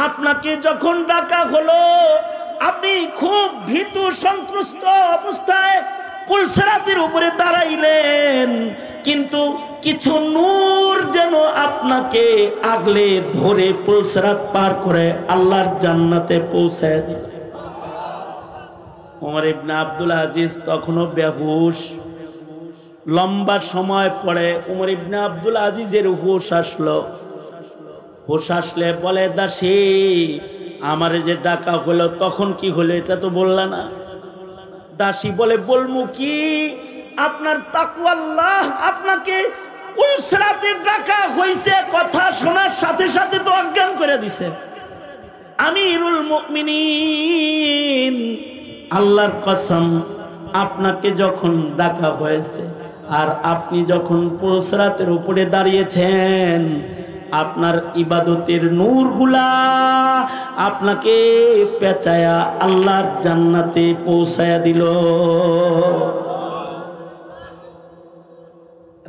আপনাকে যখন ডাকা হলো আপনি খুব ভীতু সন্ত্রস্ত অবস্থায় পুলসিরাতের উপরে দাঁড়াইলেন, কিন্তু কিছু নূর যেন আপনাকে আগলে ধরে পুলসিরাত পার করে আল্লাহর জান্নাতে পৌঁছায় দিয়েছে। ওমর ইবনে আব্দুল আজিজ তখনও বেহুশ। লম্বা সময় পরে ওমর ইবনে আব্দুল আজিজের হুঁশ আসলো। হুঁশ আসলে বলে, দাসী আমারে যে ডাকা হলো তখন কি হলো এটা তো বললা না। দাসী বলে, বলমু কি, আপনার তাকওয়াল্লাহ আপনাকে পুলসিরাতে ডাকা হইছে, কথা শোনার সাথে সাথে তো অজ্ঞান করে দিছে। আমিরুল মুমিনিন আল্লাহর কসম আপনাকে যখন ডাকা হয়েছে আর আপনি যখন পুলসিরাতের উপরে দাঁড়িয়েছেন, আপনার ইবাদতের নূরগুলা আপনাকে পেঁচায়া আল্লাহর জান্নাতে পৌঁছায়া দিল।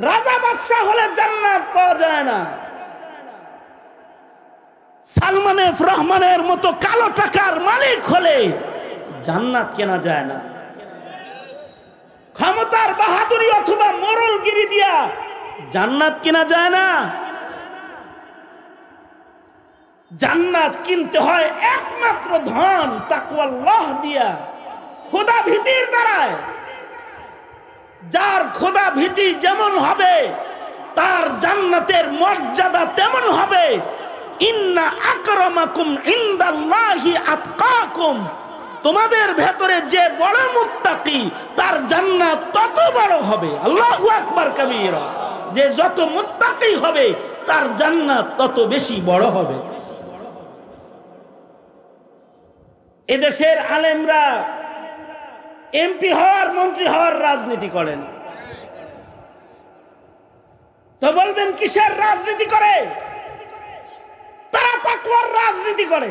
রাজা বাদশা হলে জান্নাত পাওয়া যায় না, সালমান এফ রহমানের মতো কালো টাকার মালিক হলে জান্নাত কেনা যায় না। ক্ষমতার বাহাদুরি অথবা মোরলগিরি দিয়া জান্নাত কেনা যায় না। জান্নাত কিনতে হয় একমাত্র ধন তাকওয়াল্লাহ দিয়া, খোদা ভীতির দ্বারায়। যার খোদা ভীতি যেমন হবে তার জান্নাতের মর্যাদা তেমন হবে। ইন্না আকরামাকুম ইনদাল্লাহি আতকাকুম, তোমাদের ভেতরে যে বড় মুত্তাকি তার জান্নাত তত বড় হবে। আল্লাহু আকবার কাবীরা, যে যত মুত্তাকি হবে তার জান্নাত তত বেশি বড় হবে। এদেশের আলেমরা এমপি হওয়ার মন্ত্রী হওয়ার রাজনীতি করেন, তো বলবেন কিসের রাজনীতি করে? তারা তাকওয়ার রাজনীতি করে।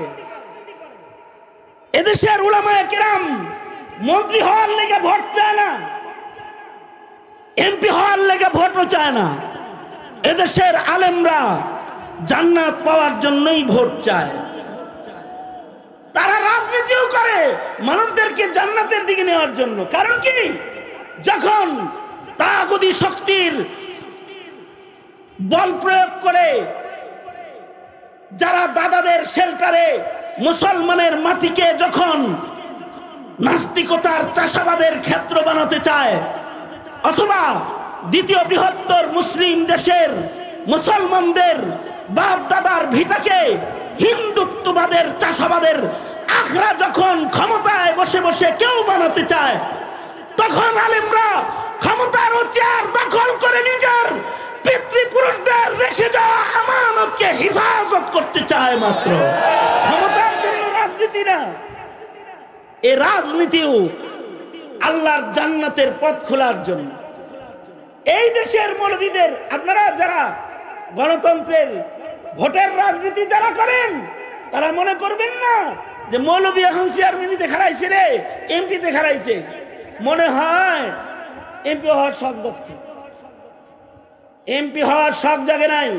এদেশের উলামায়ে কেরাম মন্ত্রী হওয়ার লেগে ভোট চায় না, এমপি হওয়ার লেগে ভোটও চায় না। এদেশের আলেমরা জান্নাত পাওয়ার জন্যই ভোট চায়। তারা রাজনীতিও করে মানুষদেরকে জান্নাতের দিকে নেওয়ার জন্য। কারণ কি, যখন তাগুতি শক্তির বল প্রয়োগ করে যারা দাদাদের শেল্টারে মুসলমানের মাটিকে যখন নাস্তিকতার চাষাবাদের ক্ষেত্র বানাতে চায়, অথবা দ্বিতীয় বৃহত্তর মুসলিম দেশের মুসলমানদের বাপ দাদার ভিটাকে হিন্দুত্ববাদের চাষাবাদের আখড়া যখন ক্ষমতায় বসে বসে কেউ বানাতে চায়, তখন আলেমরা ক্ষমতার চেয়ার দখল করে নিজের পিতৃপুরুষদের রেখে যাওয়া আমানতকে হেফাজত করতে চায় মাত্র। ক্ষমতার জন্য রাজনীতি না, এই রাজনীতিও আল্লাহর জান্নাতের পথ খোলার জন্য। এই দেশের মৌলবীদের, আপনারা যারা গণতন্ত্রের ভোটের রাজনীতি যারা করেন, তারা মনে করবেন না যে মৌলবী এখন চেয়ারম্যানিতে খারাইছে রে, এমপিতে খারাইছে। মনে হয় এমপি হওয়ার শখ যাচ্ছে, এমপি হওয়ার শখ জাগে নাই।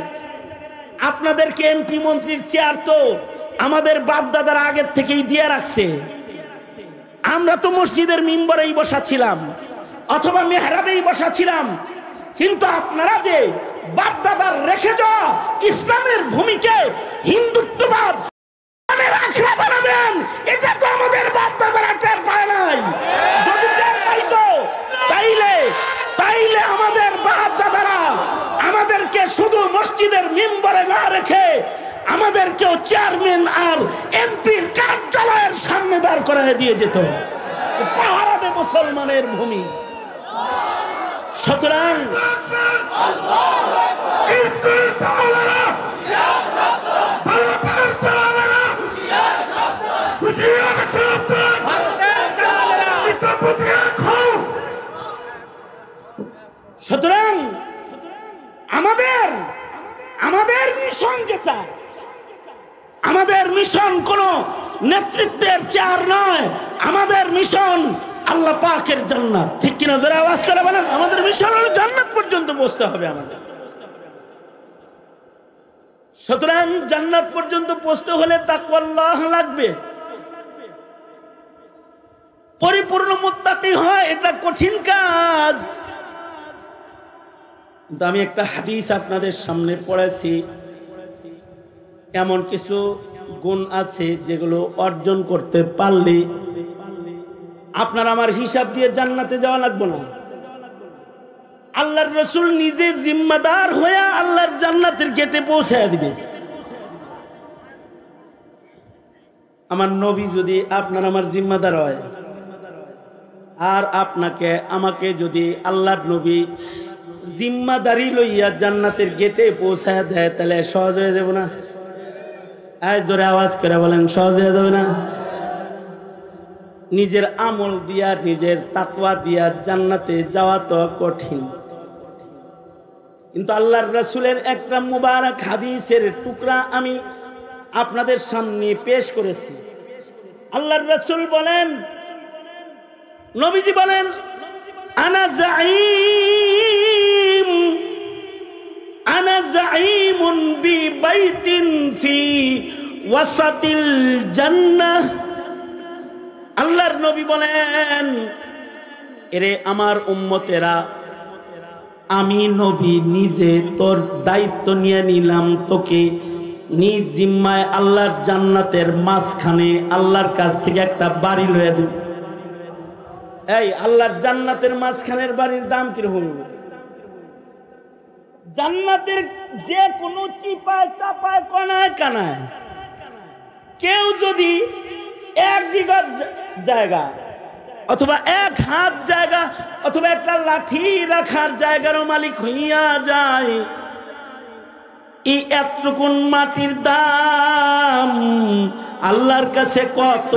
আপনাদেরকে এমপি মন্ত্রীর চেয়ার তো আমাদের বাপ দাদারা আগের থেকেই দিয়ে রাখছে। আমরা তো মসজিদের মিম্বরেই বসা ছিলাম অথবা মেহরাবেই বসা ছিলাম, কিন্তু আপনারা যে বাপ দাদার রেখে যাওয়া ইসলামের ভূমিকে হিন্দুত্ববাদ আখড়া বানাবেন, এটা তো আমাদের বাপ দাদারা টের পায় নাই। যদি টের পাইতো তাইলে আমাদের বাপ দাদারা আমাদেরকে শুধু মসজিদের মিম্বরে না রেখে আমাদেরকেও চেয়ারম্যান আর এমপির কার্যালয়ের সামনে দাঁড় করায় দিয়ে যেত। পাহারা দে মুসলমানের ভূমি। সুতরাং সুতরাং আমাদের মিশন যেটা, আমাদের মিশন কোন নেতৃত্বের চেয়ার নয়, আমাদের মিশন আল্লাহ পাকের জান্নাত। ঠিক কিনা? যারা আওয়াজ করে বলেন, আমাদের মিশন হলো জান্নাত পর্যন্ত পৌঁছতে হবে আমাদের। সুতরাং জান্নাত পর্যন্ত পৌঁছতে হলে তাকওয়াল্লাহ লাগবে, পরিপূর্ণ মুত্তাকি হয়, এটা কঠিন কাজ। কিন্তু আমি একটা হাদিস আপনাদের সামনে পড়েছি, এমন কিছু গুণ আছে যেগুলো অর্জন করতে পারলে আপনার আমার হিসাব দিয়ে জান্নাতে যাওয়া লাগবে না। আল্লাহর রাসূল নিজে জিম্মাদার হয়ে আল্লাহর জান্নাতের গেটে পৌঁছায় দিবে। আমার নবী যদি আপনার আমার জিম্মাদার হয়, আর আপনাকে আমাকে যদি আল্লাহর নবী জিম্মাদারি লইয়া জান্নাতের গেটে পৌঁছায় দেয়, তাহলে সহজ হয়ে যাবে না? আজ জোরে আওয়াজ করে বলেন, সহজ হয়ে যাবে না? নিজের আমল দিয়া, নিজের তাকওয়া দিয়া জান্নাতে যাওয়া তো কঠিন, কিন্তু আল্লাহর রাসূলের একটা মুবারক হাদিসের টুকরা আমি আপনাদের সামনে পেশ করেছি। আল্লাহর রাসূল বলেন, নবীজি বলেন, আনা জাঈমুন বিবাইতিন ফি ওয়াসাতিল জান্নাহ। আল্লাহর নবী বলেন, এরে আমার উম্মতেরা, আমি নবী নিজে তোর দায়িত্ব নিয়ে নিলাম, তোকে নিজ জিম্মায় আল্লাহর জান্নাতের মাঝখানে আল্লাহর কাছ থেকে একটা বাড়ি লয়ে দেব। এই আল্লাহর জান্নাতের মাঝখানের বাড়ির দাম কিরকম? জান্নাতের যে কোনো চিপায় চাপায় কণায় কানায় কেউ যদি 1 বিঘা জায়গা অথবা 1 হাত জায়গা অথবা একটা লাঠি রাখার জায়গারও মালিক হইয়া যায়, এই এতটুকুন মাটির দাম আল্লাহর কাছে কত?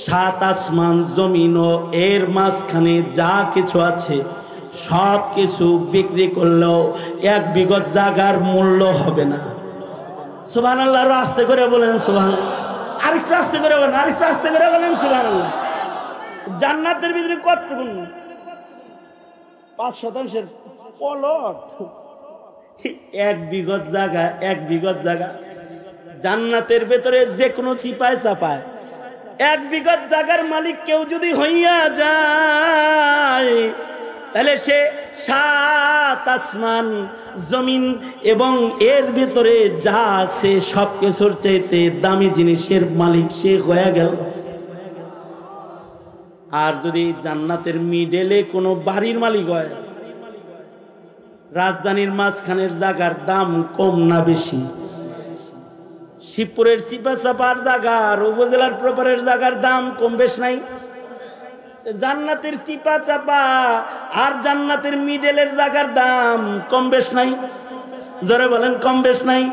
7 আসমান জমিন ও এর মাঝখানে যা কিছু আছে সব কিছু বিক্রি করলেও 1 বিঘা জায়গার মূল্য হবে না। সুবহানাল্লাহ। আস্তে করে বলেন সুবহানাল্লাহ। আরেকটু আস্তে করে বলেন, আরেকটু আস্তে করে বলেন সুবহানাল্লাহ। জান্নাতের ভিতরে কতটুকু? 5% পলট। 1 বিঘা জায়গা, 1 বিঘা জায়গা জান্নাতের ভেতরে যে কোনো চিপায় চাপায় 1 বিঘা জায়গার মালিক কেউ যদি হইয়া যায়, তাহলে সে 7 আসমান জমিন এবং এর ভিতরে যা আছে সব কিছুর চাইতে দামি জিনিসের মালিক সে হয়ে গেল। আর যদি জান্নাতের মিডলে কোনো বাড়ির মালিক হয়, রাজধানীর মাঝখানের জায়গার দাম কম না বেশি? শিবপুরের চিপা চাপার জায়গার, উপজেলার প্রপারের জায়গার দাম কম বেশ নাই? জান্নাতের চিপা চাপা আর জান্নাতের মিডলের জায়গার দাম কম বেশ নাই? জোরে বলেন, কম বেশ নাই?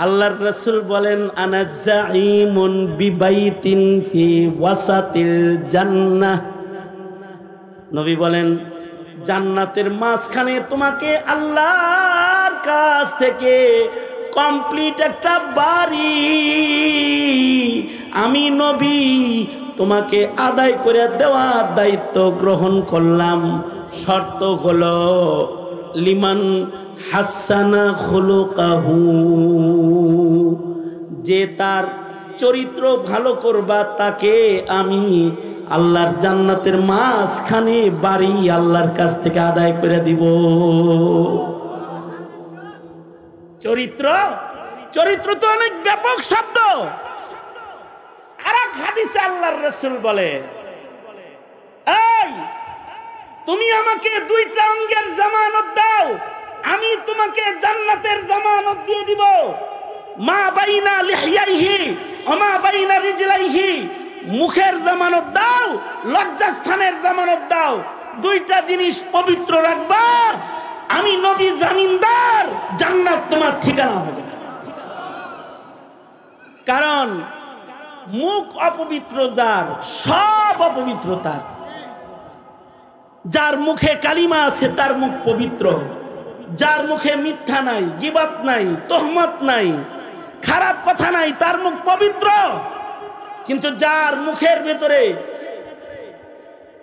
আল্লাহর রাসূল বলেন, আনা জাঈমুন বিবাইতিন ফি ওয়াসাতিল জান্নাহ। নবী বলেন, জান্নাতের মাঝখানে তোমাকে আল্লাহর কাছ থেকে কমপ্লিট একটা বাড়ি আমি নবী তোমাকে আদায় করে দেওয়ার দায়িত্ব গ্রহণ করলাম। শর্ত হলো লিমান হাসানা খুলুকাহু, যে তার চরিত্র ভালো করবা তাকে আমি আল্লাহর জান্নাতের মাঝখানে বাড়ি আল্লাহর কাছ থেকে আদায় করে দিব। চরিত্র, চরিত্র তো অনেক ব্যাপক শব্দ। আরেক হাদিসে আল্লাহর রাসূল বলে, এই তুমি আমাকে 2টা অঙ্গের জামানত দাও, আমি তোমাকে জান্নাতের জামানত দিয়ে দিব। মা বাইনা লিহইয়াইহি ওয়া মা বাইনা রিজলাইহি, মুখের জামানত দাও, লজ্জাস্থানের জামানত দাও। 2টা জিনিস পবিত্র রাখবা, আমি নবী জামিনদার, জান্নাত তোমার ঠিকানা হবে। কারণ মুখ অপবিত্র যার, সব অপবিত্র তার। যার মুখে কালিমা আছে তার মুখ পবিত্র, যার মুখে মিথ্যা নাই, গীবত নাই, তহমত নাই, খারাপ কথা নাই, তার মুখ পবিত্র। কিন্তু যার মুখের ভেতরে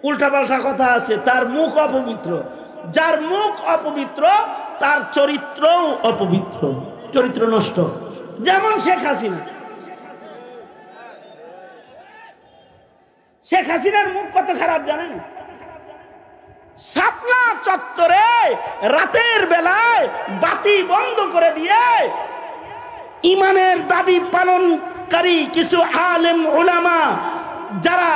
উল্টাপাল্টা কথা আছে তার মুখ অপবিত্র। যার মুখ অপবিত্র তার চরিত্রও অপবিত্র, চরিত্র নষ্ট। যেমন শেখ হাসিনা, শেখ হাসিনার মুখ কত খারাপ জানেন? শাপলা চত্বরে রাতের বেলায় বাতি বন্ধ করে দিয়ে ইমানের দাবি পালনকারী কিছু আলেম উলামা যারা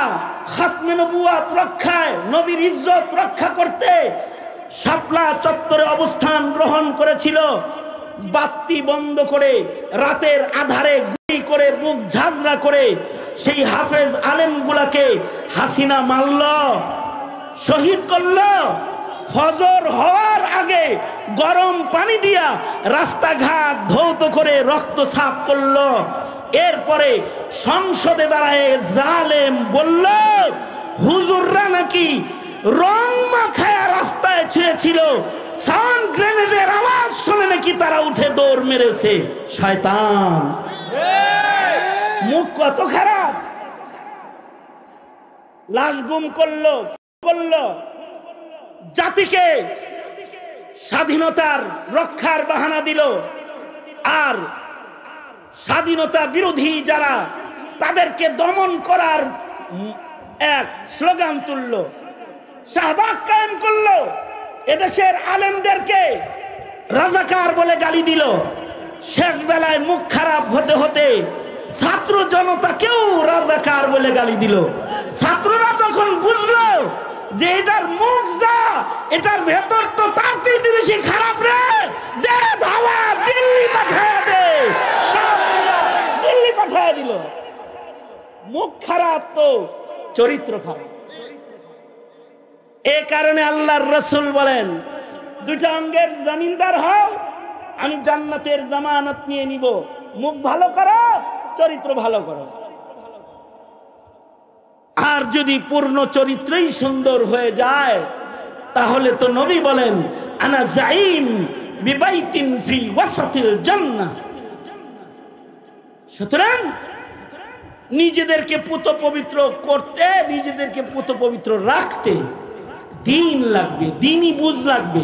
খাতমে নবুয়াত রক্ষায়, নবীর ইজ্জত রক্ষা করতে শাপলা চত্বরে অবস্থান গ্রহণ করেছিল, বাতি বন্ধ করে রাতের আধারে গুলি করে বুক ঝাঁঝরা করে সেই হাফেজ আলেমগুলাকে হাসিনা মারল, শহীদ করল। ফজর হওয়ার আগে গরম পানি দিয়া রাস্তাঘাট ধৌত করে রক্ত সাফ করল। এরপরে সংসদে দাঁড়ায় জালেম বলল হুজুররা নাকি রং মাখায়া রাস্তায় ছুঁয়েছিল, সাউন্ড গ্রেনেডের আওয়াজ শুনে নাকি তারা উঠে দৌড় মেরেছে। শয়তান, মুখ কত খারাপ! লাশ গুম করলো, জাতিকে স্বাধীনতার রক্ষার বাহানা দিল, আর স্বাধীনতা বিরোধী যারা তাদেরকে দমন করার এক স্লোগান তুলল, শাহবাগ কায়েম করলো। এদেশের আলেমদেরকে রাজাকার বলে গালি দিল। শেষ বেলায় মুখ খারাপ হতে হতে ছাত্র জনতাকেও রাজাকার বলে গালি দিল। ছাত্ররা যখন বুঝলো যে এটার মুখ যা, এটার ভেতর তো তার চেয়ে বেশি খারাপ রে, দে ধাওয়া, দিল্লি পাঠায় দে, দিল্লি পাঠায় দিল। মুখ খারাপ তো চরিত্র খারাপ। এ কারণে আল্লাহর রাসূল বলেন, দুইটা অঙ্গের জমিনদার হও, আমি জান্নাতের জামানত নিয়ে নিব। মুখ ভালো করো, চরিত্র ভালো করো। আর যদি পূর্ণ চরিত্রই সুন্দর হয়ে যায় তাহলে তো নবী বলেন আনা জাইম বিবাইতিন ফি ওয়াসাতিল জান্নাহ। সুতরাং নিজেদেরকে পুত পবিত্র করতে, নিজেদেরকে পুত পবিত্র রাখতে দিন লাগবে, দিনই বুঝ লাগবে।